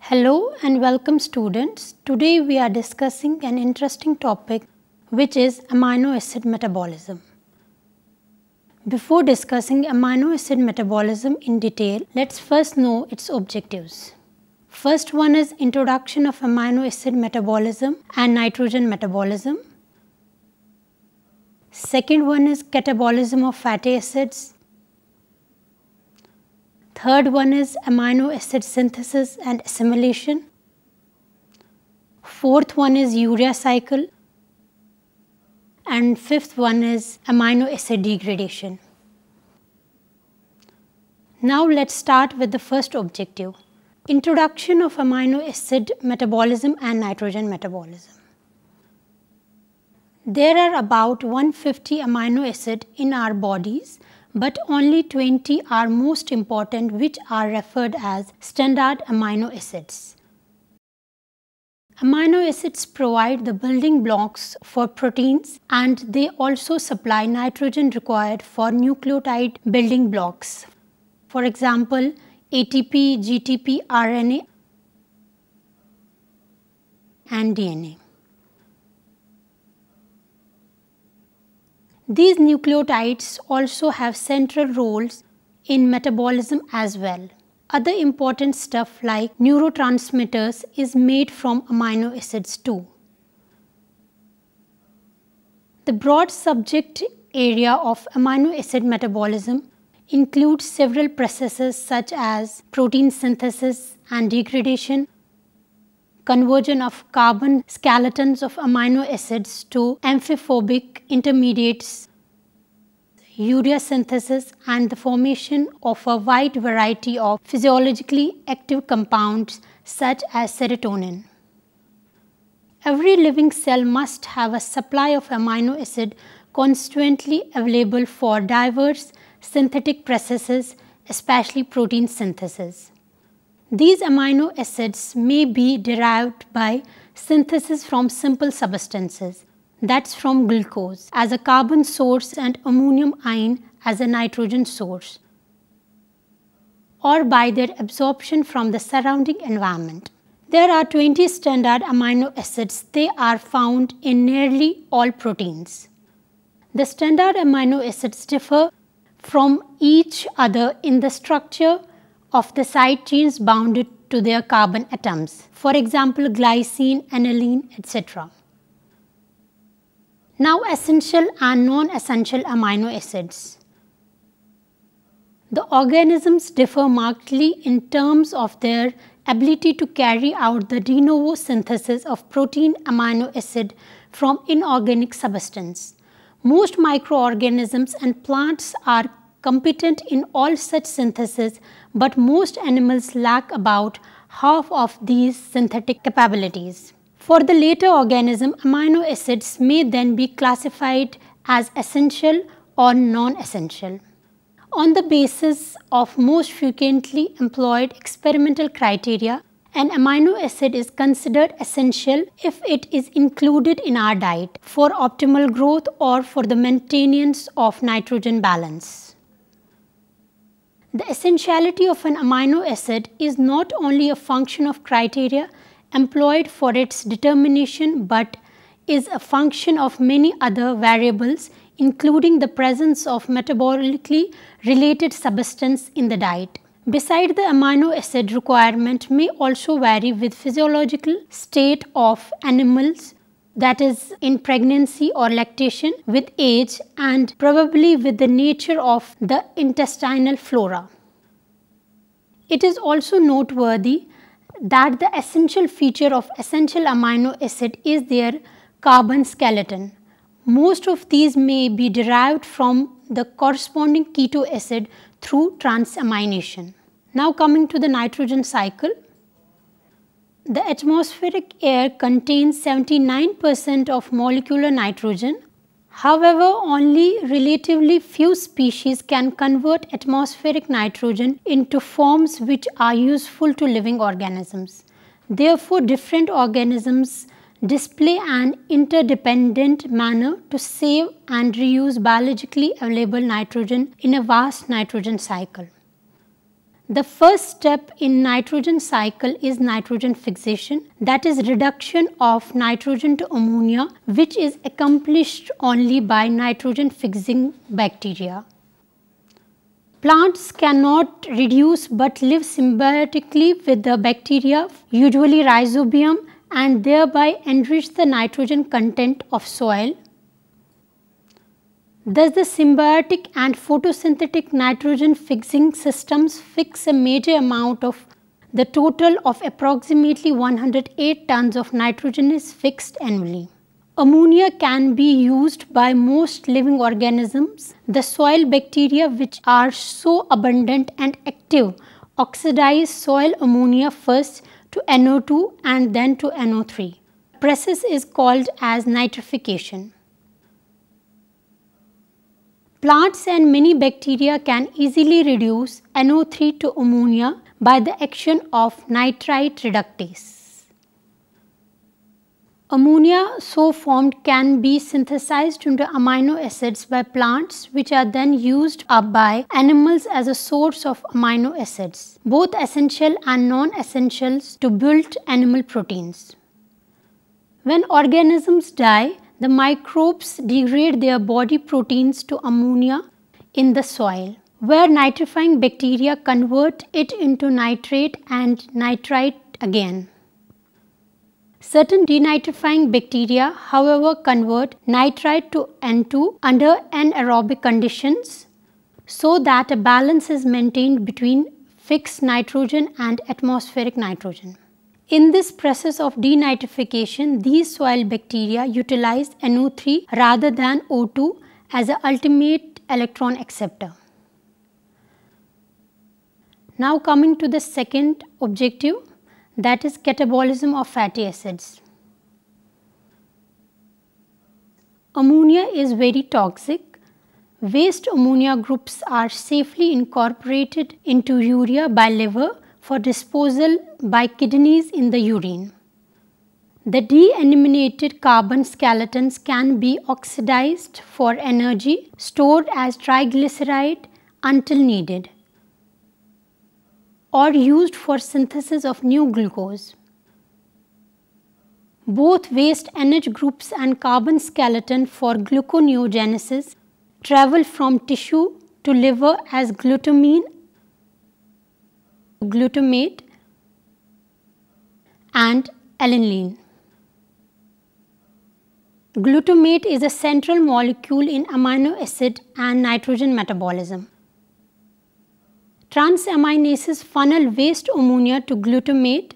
Hello and welcome students. Today we are discussing an interesting topic which is amino acid metabolism. Before discussing amino acid metabolism in detail, let's first know its objectives. First one is introduction of amino acid metabolism and nitrogen metabolism. Second one is catabolism of fatty acids. Third one is amino acid synthesis and assimilation. Fourth one is urea cycle. And fifth one is amino acid degradation. Now let's start with the first objective, introduction of amino acid metabolism and nitrogen metabolism. There are about 150 amino acids in our bodies, but only 20 are most important, which are referred as standard amino acids. Amino acids provide the building blocks for proteins and they also supply nitrogen required for nucleotide building blocks. For example, ATP, GTP, RNA and DNA. These nucleotides also have central roles in metabolism as well. Other important stuff like neurotransmitters is made from amino acids too. The broad subject area of amino acid metabolism includes several processes such as protein synthesis and degradation, conversion of carbon skeletons of amino acids to amphiphobic intermediates, urea synthesis, and the formation of a wide variety of physiologically active compounds such as serotonin. Every living cell must have a supply of amino acid constantly available for diverse synthetic processes, especially protein synthesis. These amino acids may be derived by synthesis from simple substances, that's from glucose as a carbon source and ammonium ion as a nitrogen source, or by their absorption from the surrounding environment. There are 20 standard amino acids. They are found in nearly all proteins. The standard amino acids differ from each other in the structure of the side chains bounded to their carbon atoms, for example glycine, aniline, etc. Now essential and non-essential amino acids. The organisms differ markedly in terms of their ability to carry out the de novo synthesis of protein amino acid from inorganic substance. Most microorganisms and plants are competent in all such synthesis, but most animals lack about half of these synthetic capabilities. For the later organism, amino acids may then be classified as essential or non-essential. On the basis of most frequently employed experimental criteria, an amino acid is considered essential if it is included in our diet for optimal growth or for the maintenance of nitrogen balance. The essentiality of an amino acid is not only a function of criteria employed for its determination, but is a function of many other variables, including the presence of metabolically related substance in the diet. Besides, the amino acid requirement may also vary with physiological state of animals, that is in pregnancy or lactation, with age, and probably with the nature of the intestinal flora. It is also noteworthy that the essential feature of essential amino acid is their carbon skeleton. Most of these may be derived from the corresponding keto acid through transamination. Now coming to the nitrogen cycle. The atmospheric air contains 79% of molecular nitrogen. However, only relatively few species can convert atmospheric nitrogen into forms which are useful to living organisms. Therefore, different organisms display an interdependent manner to save and reuse biologically available nitrogen in a vast nitrogen cycle. The first step in nitrogen cycle is nitrogen fixation, that is reduction of nitrogen to ammonia, which is accomplished only by nitrogen fixing bacteria. Plants cannot reduce but live symbiotically with the bacteria, usually Rhizobium, and thereby enrich the nitrogen content of soil. Thus, the symbiotic and photosynthetic nitrogen fixing systems fix a major amount of the total of approximately 108 tons of nitrogen is fixed annually. Ammonia can be used by most living organisms. The soil bacteria, which are so abundant and active, oxidize soil ammonia first to NO2 and then to NO3. The process is called as nitrification. Plants and many bacteria can easily reduce NO3 to ammonia by the action of nitrite reductase. Ammonia so formed can be synthesized into amino acids by plants, which are then used up by animals as a source of amino acids, both essential and non-essentials, to build animal proteins. When organisms die, the microbes degrade their body proteins to ammonia in the soil, where nitrifying bacteria convert it into nitrate and nitrite again. Certain denitrifying bacteria, however, convert nitrite to N2 under anaerobic conditions, so that a balance is maintained between fixed nitrogen and atmospheric nitrogen. In this process of denitrification, these soil bacteria utilize NO3 rather than O2 as an ultimate electron acceptor. Now coming to the second objective, that is catabolism of fatty acids. Ammonia is very toxic. Waste ammonia groups are safely incorporated into urea by liver for disposal by kidneys in the urine. The deaminated carbon skeletons can be oxidized for energy, stored as triglyceride until needed, or used for synthesis of new glucose. Both waste NH groups and carbon skeleton for gluconeogenesis travel from tissue to liver as glutamine, glutamate and alanine. Glutamate is a central molecule in amino acid and nitrogen metabolism. Transaminases funnel waste ammonia to glutamate.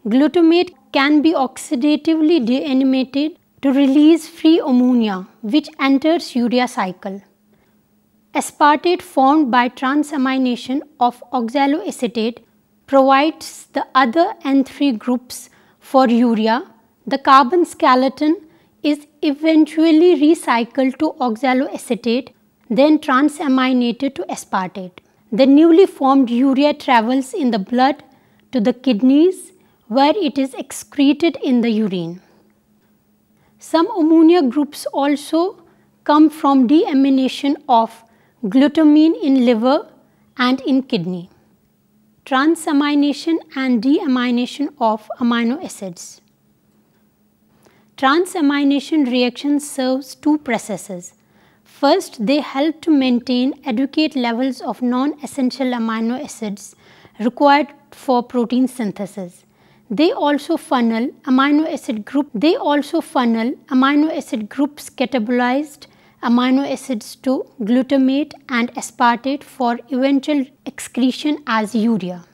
Glutamate can be oxidatively deanimated to release free ammonia, which enters urea cycle. Aspartate formed by transamination of oxaloacetate provides the other N3 groups for urea. The carbon skeleton is eventually recycled to oxaloacetate, then transaminated to aspartate. The newly formed urea travels in the blood to the kidneys, where it is excreted in the urine. Some ammonia groups also come from deamination of glutamine in liver and in kidney. Transamination and deamination of amino acids. Transamination reaction serves two processes. First, they help to maintain adequate levels of non-essential amino acids required for protein synthesis. They also funnel amino acid groups catabolized amino acids to glutamate and aspartate for eventual excretion as urea.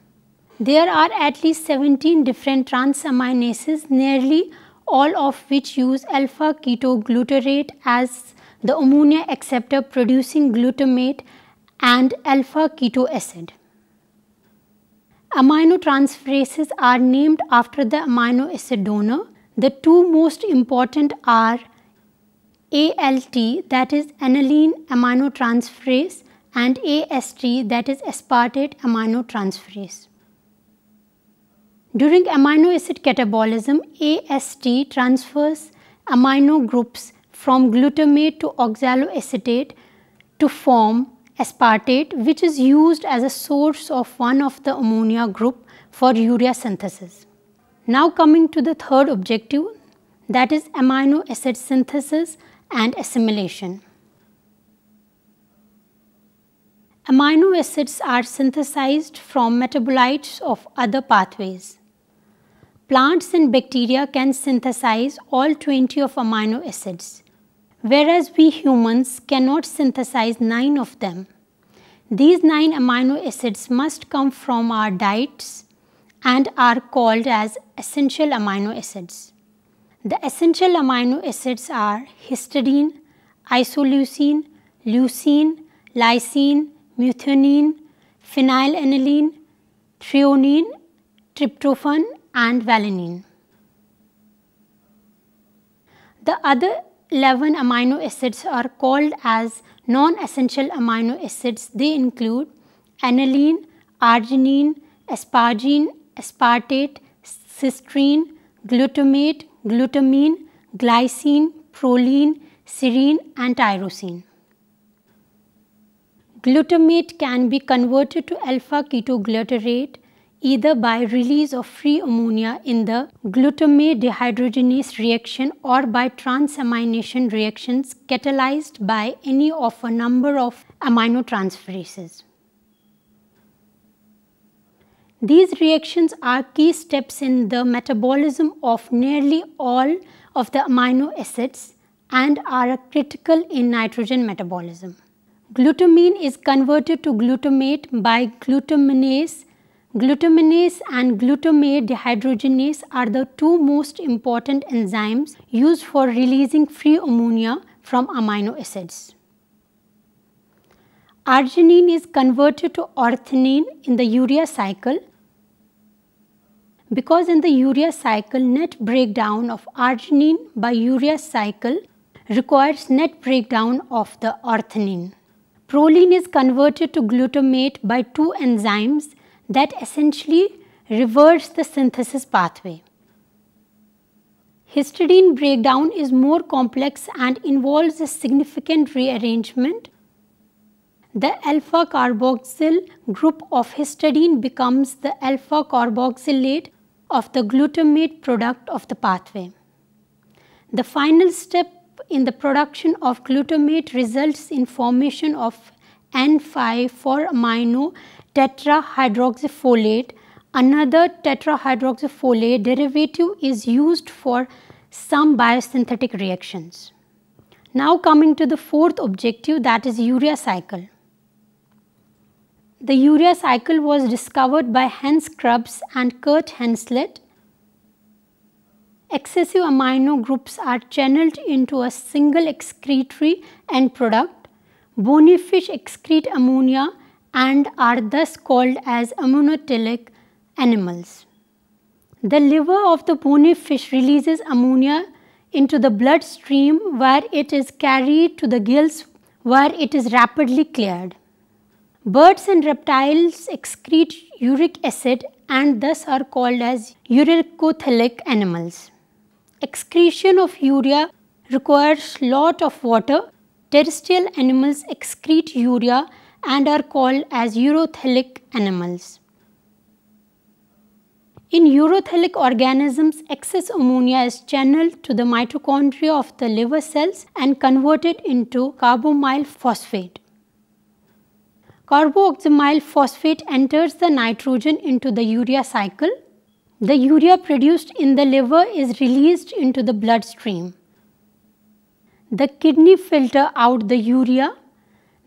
There are at least 17 different transaminases, nearly all of which use alpha ketoglutarate as the ammonia acceptor, producing glutamate and alpha keto acid. Aminotransferases are named after the amino acid donor. The two most important are ALT, that is aniline aminotransferase, and AST, that is aspartate aminotransferase. During amino acid catabolism, AST transfers amino groups from glutamate to oxaloacetate to form aspartate, which is used as a source of one of the ammonia group for urea synthesis. Now coming to the third objective, that is amino acid synthesis and assimilation. Amino acids are synthesized from metabolites of other pathways. Plants and bacteria can synthesize all 20 of amino acids, whereas we humans cannot synthesize 9 of them. These 9 amino acids must come from our diets and are called as essential amino acids. The essential amino acids are histidine, isoleucine, leucine, lysine, methionine, phenylalanine, threonine, tryptophan and valine. The other 11 amino acids are called as non-essential amino acids. They include aniline, arginine, asparagine, aspartate, cysteine, glutamate, glutamine, glycine, proline, serine and tyrosine. Glutamate can be converted to alpha ketoglutarate either by release of free ammonia in the glutamate dehydrogenase reaction or by transamination reactions catalyzed by any of a number of aminotransferases. These reactions are key steps in the metabolism of nearly all of the amino acids and are critical in nitrogen metabolism. Glutamine is converted to glutamate by glutaminase. Glutaminase and glutamate dehydrogenase are the two most important enzymes used for releasing free ammonia from amino acids. Arginine is converted to orthanine in the urea cycle because in the urea cycle net breakdown of arginine by urea cycle requires net breakdown of the orthanine. Proline is converted to glutamate by two enzymes that essentially reverse the synthesis pathway. Histidine breakdown is more complex and involves a significant rearrangement. The alpha carboxyl group of histidine becomes the alpha carboxylate of the glutamate product of the pathway. The final step in the production of glutamate results in formation of N,5,4-amino tetrahydroxyfolate. Another tetrahydroxyfolate derivative is used for some biosynthetic reactions. Now coming to the fourth objective, that is urea cycle. The urea cycle was discovered by Hans Krebs and Kurt Henslett. Excessive amino groups are channeled into a single excretory end product. Bony fish excrete ammonia and are thus called as ammonotelic animals. The liver of the bony fish releases ammonia into the bloodstream where it is carried to the gills where it is rapidly cleared. Birds and reptiles excrete uric acid and thus are called as uricothelic animals. Excretion of urea requires lot of water. Terrestrial animals excrete urea and are called as urothelic animals. In urothelic organisms, excess ammonia is channeled to the mitochondria of the liver cells and converted into carbamyl phosphate. Carboxylyl phosphate enters the nitrogen into the urea cycle. The urea produced in the liver is released into the bloodstream. The kidney filter out the urea.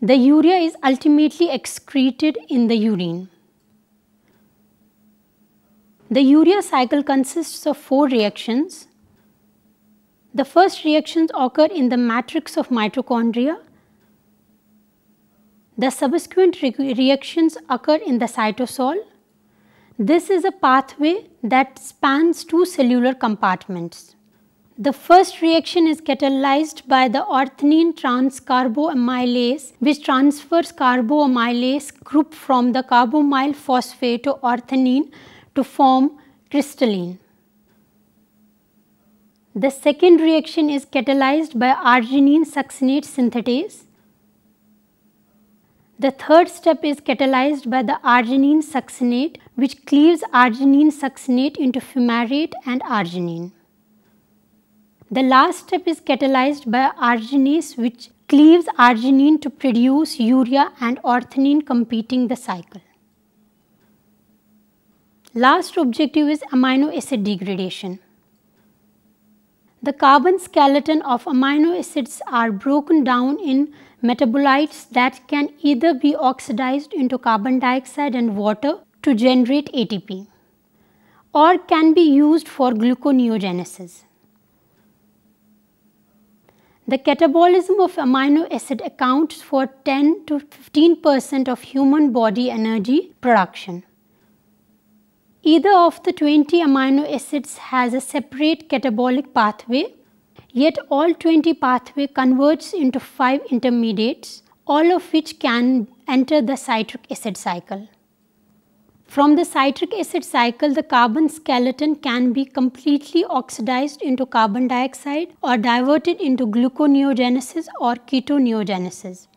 The urea is ultimately excreted in the urine. The urea cycle consists of 4 reactions. The first reactions occur in the matrix of mitochondria. The subsequent reactions occur in the cytosol. This is a pathway that spans 2 cellular compartments. The first reaction is catalyzed by the orthanine transcarboamylase, which transfers carboamylase group from the carbamyl phosphate to orthanine to form crystalline. The second reaction is catalyzed by arginine succinate synthetase. The third step is catalyzed by the arginine succinate, which cleaves arginine succinate into fumarate and arginine. The last step is catalyzed by arginase, which cleaves arginine to produce urea and orthonine, completing the cycle. Last objective is amino acid degradation. The carbon skeleton of amino acids are broken down in metabolites that can either be oxidized into carbon dioxide and water to generate ATP, or can be used for gluconeogenesis. The catabolism of amino acid accounts for 10 to 15% of human body energy production. Either of the 20 amino acids has a separate catabolic pathway, yet all 20 pathway converges into 5 intermediates, all of which can enter the citric acid cycle. From the citric acid cycle, the carbon skeleton can be completely oxidized into carbon dioxide or diverted into gluconeogenesis or ketoneogenesis.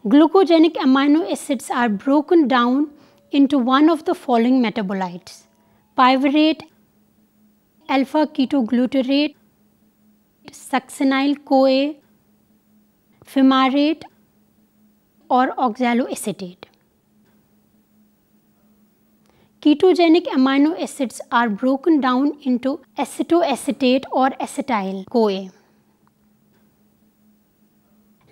Glucogenic amino acids are broken down into one of the following metabolites: pyruvate, alpha-ketoglutarate, succinyl-CoA, fumarate, or oxaloacetate. Ketogenic amino acids are broken down into acetoacetate or acetyl-CoA.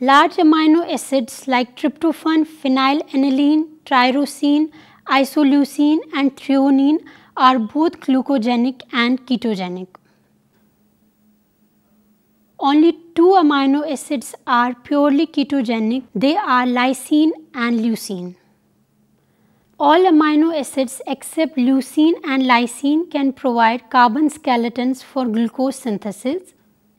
Large amino acids like tryptophan, phenylalanine, tyrosine, isoleucine and threonine are both glucogenic and ketogenic. Only 2 amino acids are purely ketogenic. They are lysine and leucine. All amino acids except leucine and lysine can provide carbon skeletons for glucose synthesis.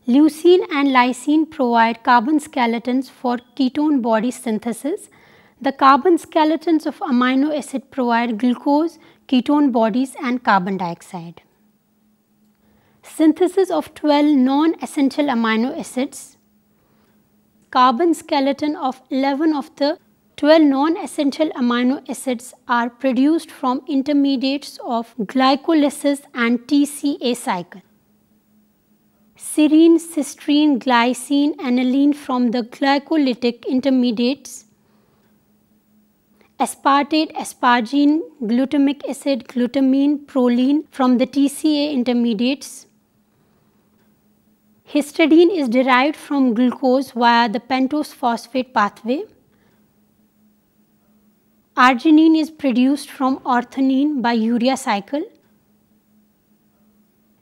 Leucine and lysine provide carbon skeletons for ketone body synthesis. The carbon skeletons of amino acid provide glucose, ketone bodies and carbon dioxide. Synthesis of 12 non-essential amino acids. Carbon skeleton of 11 of the 12 non-essential amino acids are produced from intermediates of glycolysis and TCA cycle. Serine, cysteine, glycine, aniline from the glycolytic intermediates. Aspartate, aspargine, glutamic acid, glutamine, proline from the TCA intermediates. Histidine is derived from glucose via the pentose phosphate pathway. Arginine is produced from orthonine by urea cycle.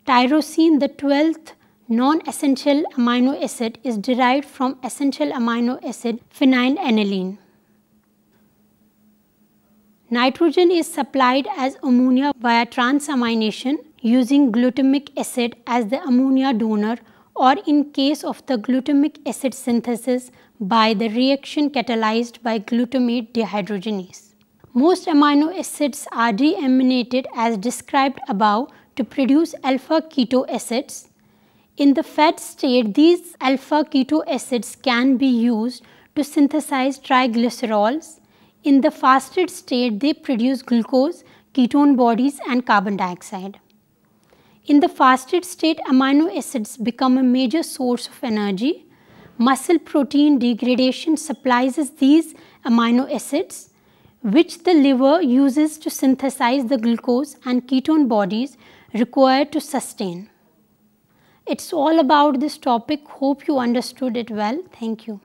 Tyrosine, the 12th non-essential amino acid, is derived from essential amino acid phenylalanine. Nitrogen is supplied as ammonia via transamination using glutamic acid as the ammonia donor, or in case of the glutamic acid synthesis by the reaction catalyzed by glutamate dehydrogenase. Most amino acids are deaminated as described above to produce alpha keto acids. In the fed state, these alpha keto acids can be used to synthesize triglycerols. In the fasted state, they produce glucose, ketone bodies and carbon dioxide. In the fasted state, amino acids become a major source of energy. Muscle protein degradation supplies these amino acids, which the liver uses to synthesize the glucose and ketone bodies required to sustain. It's all about this topic. Hope you understood it well. Thank you.